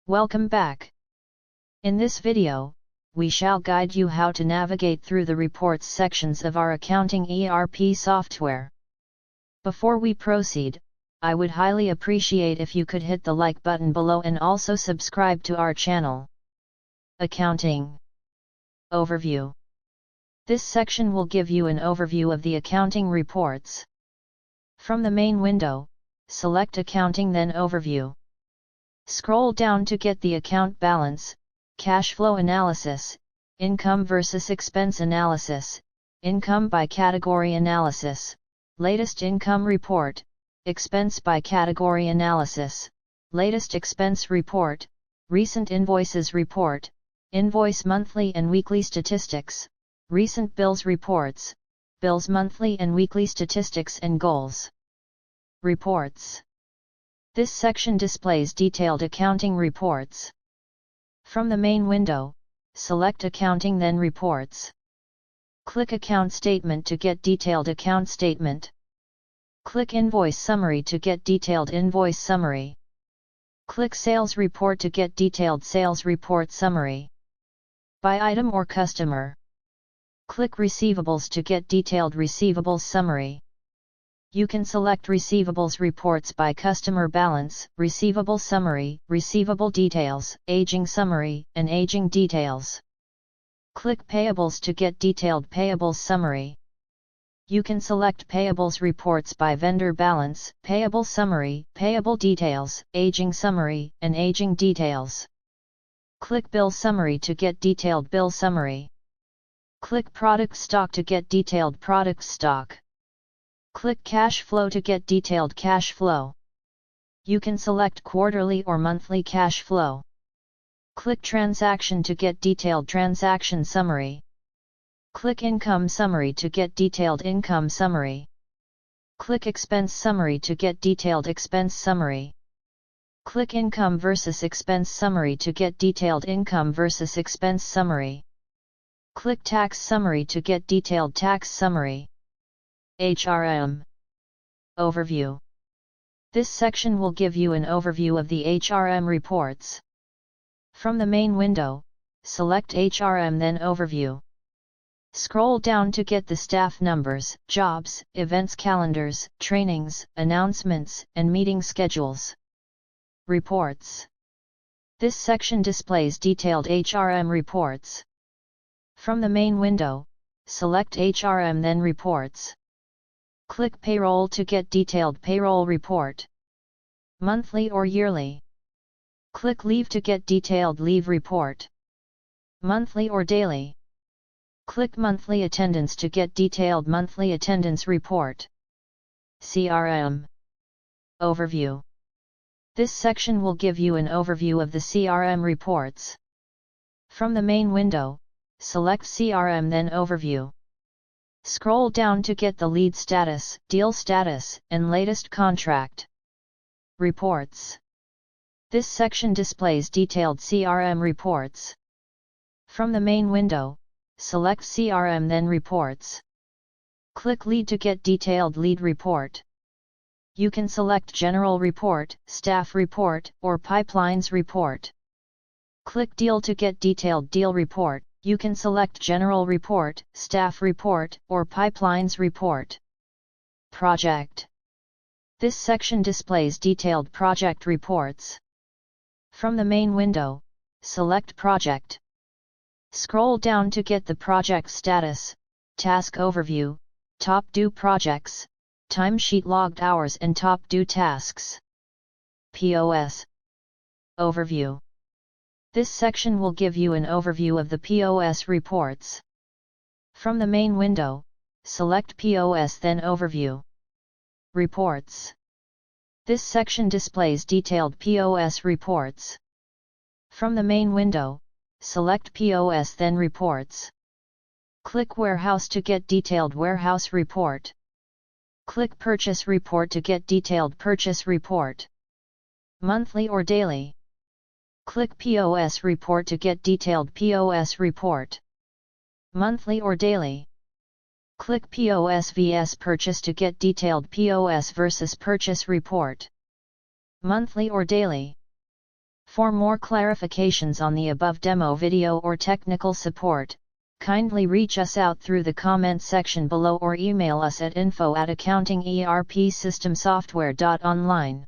Welcome back. In this video, we shall guide you how to navigate through the reports sections of our accounting ERP software. Before we proceed, I would highly appreciate if you could hit the like button below and also subscribe to our channel. Accounting Overview. This section will give you an overview of the accounting reports. From the main window, select Accounting then Overview. Scroll down to get the account balance, cash flow analysis, income versus expense analysis, income by category analysis, latest income report, expense by category analysis, latest expense report, recent invoices report, invoice monthly and weekly statistics, recent bills reports, bills monthly and weekly statistics and goals. Reports. This section displays detailed accounting reports. From the main window, select Accounting then Reports. Click Account Statement to get detailed account statement. Click Invoice Summary to get detailed invoice summary. Click Sales Report to get detailed sales report summary. By item or customer. Click Receivables to get detailed receivables summary. You can select receivables reports by customer balance, receivable summary, receivable details, aging summary, and aging details. Click Payables to get detailed payables summary. You can select payables reports by vendor balance, payable summary, payable details, aging summary, and aging details. Click Bill Summary to get detailed bill summary. Click Product Stock to get detailed product stock. Click Cash Flow to get detailed cash flow. You can select quarterly or monthly cash flow. Click Transaction to get detailed transaction summary. Click Income Summary to get detailed income summary. Click Expense Summary to get detailed expense summary. Click Income versus Expense Summary to get detailed income versus expense summary. Click Tax Summary to get detailed tax summary. HRM Overview. This section will give you an overview of the HRM reports. From the main window, select HRM then Overview. Scroll down to get the staff numbers, jobs, events calendars, trainings, announcements, and meeting schedules. Reports. This section displays detailed HRM reports. From the main window, select HRM then Reports. Click Payroll to get detailed payroll report. Monthly or yearly. Click Leave to get detailed leave report. Monthly or daily. Click Monthly Attendance to get detailed monthly attendance report. CRM Overview. This section will give you an overview of the CRM reports. From the main window, select CRM then Overview. Scroll down to get the lead status, deal status, and latest contract. Reports. This section displays detailed CRM reports. From the main window, select CRM then Reports. Click Lead to get detailed lead report. You can select General Report, Staff Report, or Pipelines Report. Click Deal to get detailed deal report. You can select General Report, Staff Report, or Pipelines Report. Project. This section displays detailed project reports. From the main window, select Project. Scroll down to get the project status, task overview, top due projects, timesheet logged hours and top due tasks. POS. Overview. This section will give you an overview of the POS reports. From the main window, select POS then Overview. Reports. This section displays detailed POS reports. From the main window, select POS then Reports. Click Warehouse to get detailed warehouse report. Click Purchase Report to get detailed purchase report. Monthly or daily. Click POS Report to get detailed POS report. Monthly or daily. Click POS vs Purchase to get detailed POS versus purchase report. Monthly or daily. For more clarifications on the above demo video or technical support, kindly reach us out through the comment section below or email us at info@accountingerpsystemsoftware.online.